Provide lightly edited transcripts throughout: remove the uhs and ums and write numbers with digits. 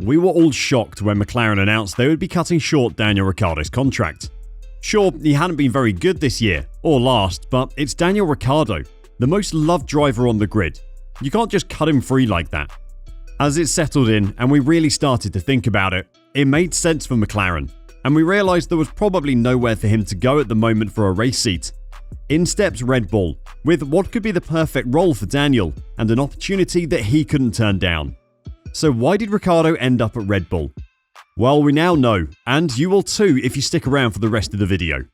We were all shocked when McLaren announced they would be cutting short Daniel Ricciardo's contract. Sure, he hadn't been very good this year, or last, but it's Daniel Ricciardo, the most loved driver on the grid. You can't just cut him free like that. As it settled in and we really started to think about it, it made sense for McLaren, and we realised there was probably nowhere for him to go at the moment for a race seat. In steps Red Bull, with what could be the perfect role for Daniel, and an opportunity that he couldn't turn down. So why did Ricciardo end up at Red Bull? Well, we now know, and you will too if you stick around for the rest of the video.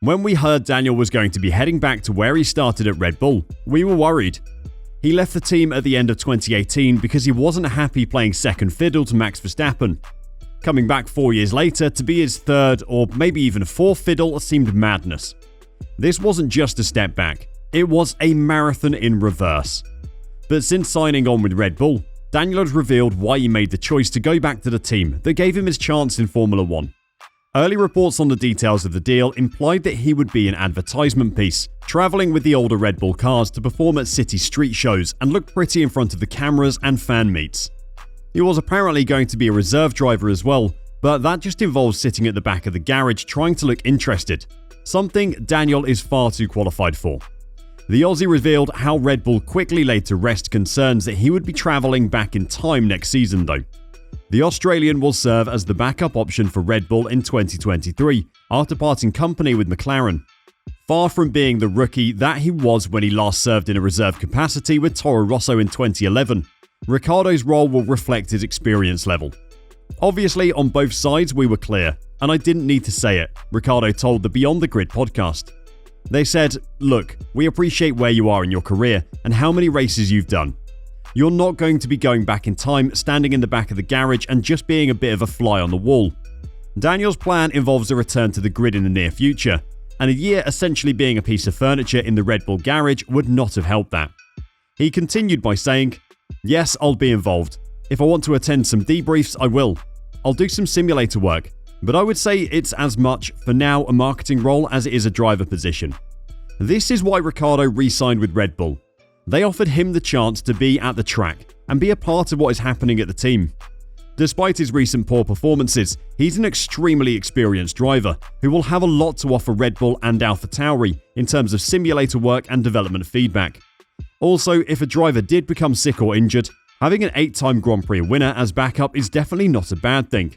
When we heard Daniel was going to be heading back to where he started at Red Bull, we were worried. He left the team at the end of 2018 because he wasn't happy playing second fiddle to Max Verstappen. Coming back 4 years later to be his third or maybe even fourth fiddle seemed madness. This wasn't just a step back, it was a marathon in reverse. But since signing on with Red Bull, Daniel has revealed why he made the choice to go back to the team that gave him his chance in Formula 1. Early reports on the details of the deal implied that he would be an advertisement piece, travelling with the older Red Bull cars to perform at city street shows and look pretty in front of the cameras and fan meets. He was apparently going to be a reserve driver as well, but that just involves sitting at the back of the garage trying to look interested, something Daniel is far too qualified for. The Aussie revealed how Red Bull quickly laid to rest concerns that he would be travelling back in time next season though. The Australian will serve as the backup option for Red Bull in 2023 after parting company with McLaren. Far from being the rookie that he was when he last served in a reserve capacity with Toro Rosso in 2011, Ricciardo's role will reflect his experience level. Obviously, on both sides we were clear, and I didn't need to say it, Ricciardo told the Beyond the Grid podcast. They said, "Look, we appreciate where you are in your career and how many races you've done. You're not going to be going back in time, standing in the back of the garage and just being a bit of a fly on the wall. Daniel's plan involves a return to the grid in the near future, and a year essentially being a piece of furniture in the Red Bull garage would not have helped that." He continued by saying, "Yes, I'll be involved. If I want to attend some debriefs, I will. I'll do some simulator work, but I would say it's as much, for now, a marketing role as it is a driver position." This is why Ricciardo re-signed with Red Bull. They offered him the chance to be at the track and be a part of what is happening at the team. Despite his recent poor performances, he's an extremely experienced driver who will have a lot to offer Red Bull and AlphaTauri in terms of simulator work and development feedback. Also, if a driver did become sick or injured, having an 8-time Grand Prix winner as backup is definitely not a bad thing.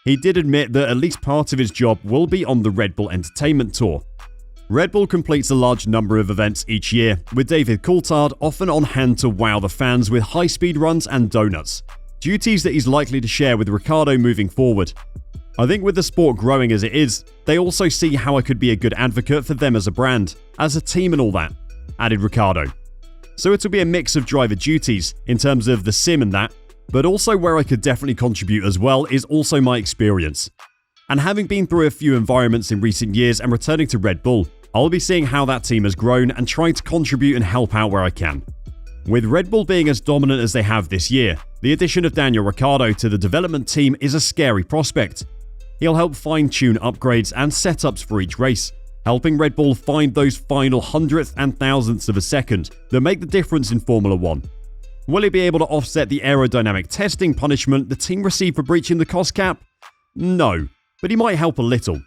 He did admit that at least part of his job will be on the Red Bull Entertainment Tour. Red Bull completes a large number of events each year, with David Coulthard often on hand to wow the fans with high-speed runs and donuts, duties that he's likely to share with Ricciardo moving forward. "I think with the sport growing as it is, they also see how I could be a good advocate for them as a brand, as a team and all that," added Ricciardo. "So it'll be a mix of driver duties, in terms of the sim and that, but also where I could definitely contribute as well is also my experience. And having been through a few environments in recent years and returning to Red Bull, I'll be seeing how that team has grown and trying to contribute and help out where I can." With Red Bull being as dominant as they have this year, the addition of Daniel Ricciardo to the development team is a scary prospect. He'll help fine-tune upgrades and setups for each race, helping Red Bull find those final hundredths and thousandths of a second that make the difference in Formula 1. Will he be able to offset the aerodynamic testing punishment the team received for breaching the cost cap? No, but he might help a little.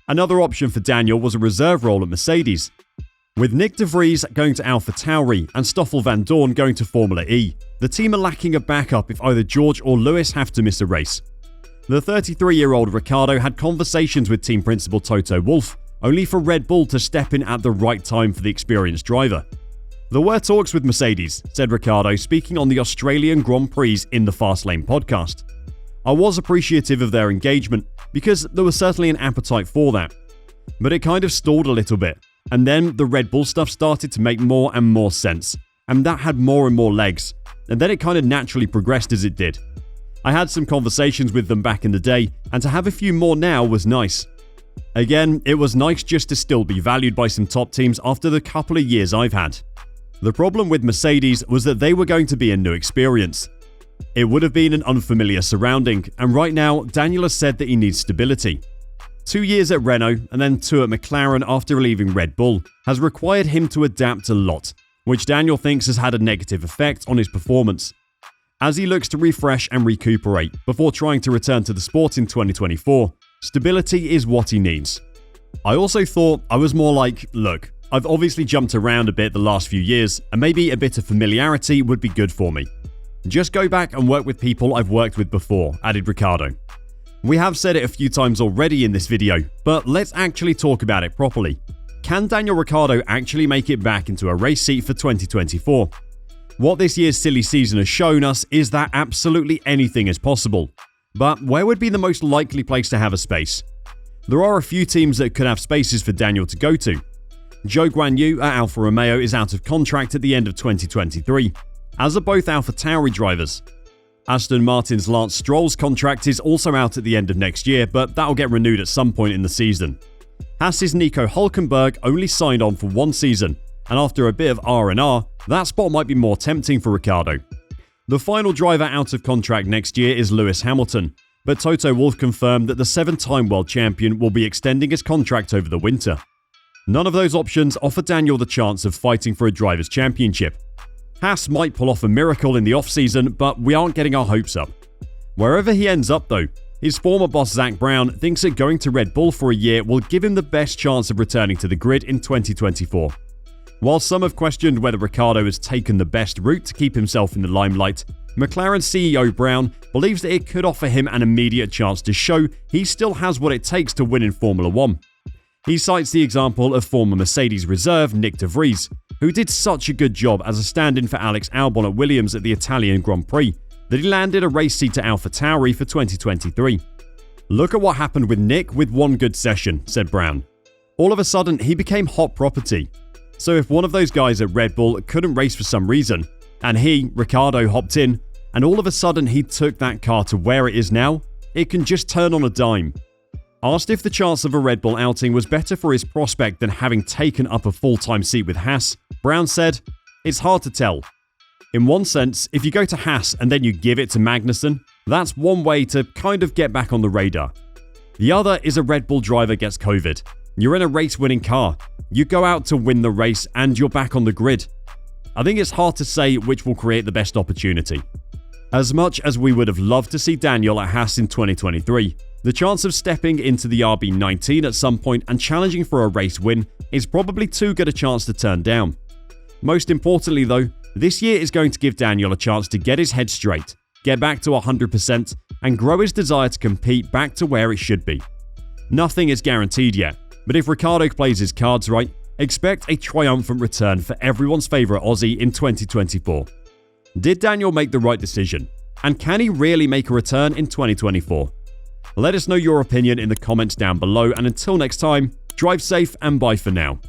Another option for Daniel was a reserve role at Mercedes. With Nick de Vries going to AlphaTauri and Stoffel van Dorn going to Formula E, the team are lacking a backup if either George or Lewis have to miss a race. The 33-year-old Ricciardo had conversations with team principal Toto Wolff, only for Red Bull to step in at the right time for the experienced driver. "There were talks with Mercedes," said Ricciardo, speaking on the Australian Grand Prix in the Fastlane podcast. "I was appreciative of their engagement because there was certainly an appetite for that. But it kind of stalled a little bit, and then the Red Bull stuff started to make more and more sense, and that had more and more legs, and then it kind of naturally progressed as it did. I had some conversations with them back in the day, and to have a few more now was nice. Again, it was nice just to still be valued by some top teams after the couple of years I've had." The problem with Mercedes was that they were going to be a new experience. It would have been an unfamiliar surrounding, and right now, Daniel has said that he needs stability. 2 years at Renault and then 2 at McLaren after leaving Red Bull has required him to adapt a lot, which Daniel thinks has had a negative effect on his performance. As he looks to refresh and recuperate before trying to return to the sport in 2024, stability is what he needs. I also thought I was more like, look, I've obviously jumped around a bit the last few years, and maybe a bit of familiarity would be good for me. Just go back and work with people I've worked with before, added Ricciardo. We have said it a few times already in this video, but let's actually talk about it properly. Can Daniel Ricciardo actually make it back into a race seat for 2024? What this year's silly season has shown us is that absolutely anything is possible. But where would be the most likely place to have a space? There are a few teams that could have spaces for Daniel to go to. Zhou Guanyu at Alfa Romeo is out of contract at the end of 2023, as are both AlphaTauri drivers. Aston Martin's Lance Stroll's contract is also out at the end of next year, but that'll get renewed at some point in the season. Haas's Nico Hülkenberg only signed on for one season, and after a bit of R&R, that spot might be more tempting for Ricciardo. The final driver out of contract next year is Lewis Hamilton, but Toto Wolff confirmed that the 7-time world champion will be extending his contract over the winter. None of those options offer Daniel the chance of fighting for a driver's championship. Haas might pull off a miracle in the off-season, but we aren't getting our hopes up. Wherever he ends up though, his former boss Zak Brown thinks that going to Red Bull for a year will give him the best chance of returning to the grid in 2024. While some have questioned whether Ricciardo has taken the best route to keep himself in the limelight, McLaren CEO Brown believes that it could offer him an immediate chance to show he still has what it takes to win in Formula 1. He cites the example of former Mercedes reserve Nick de Vries, who did such a good job as a stand-in for Alex Albon at Williams at the Italian Grand Prix that he landed a race seat at AlphaTauri for 2023. Look at what happened with Nick with one good session, said Brown. All of a sudden, he became hot property. So if one of those guys at Red Bull couldn't race for some reason, and he, Ricciardo, hopped in, and all of a sudden he took that car to where it is now, it can just turn on a dime. Asked if the chance of a Red Bull outing was better for his prospect than having taken up a full-time seat with Haas, Brown said, "It's hard to tell. In one sense, if you go to Haas and then you give it to Magnussen, that's one way to kind of get back on the radar. The other is a Red Bull driver gets COVID. You're in a race-winning car. You go out to win the race and you're back on the grid. I think it's hard to say which will create the best opportunity." As much as we would have loved to see Daniel at Haas in 2023, the chance of stepping into the RB19 at some point and challenging for a race win is probably too good a chance to turn down. Most importantly though, this year is going to give Daniel a chance to get his head straight, get back to 100%, and grow his desire to compete back to where it should be. Nothing is guaranteed yet, but if Ricciardo plays his cards right, expect a triumphant return for everyone's favourite Aussie in 2024. Did Daniel make the right decision? And can he really make a return in 2024? Let us know your opinion in the comments down below, and until next time, drive safe and bye for now.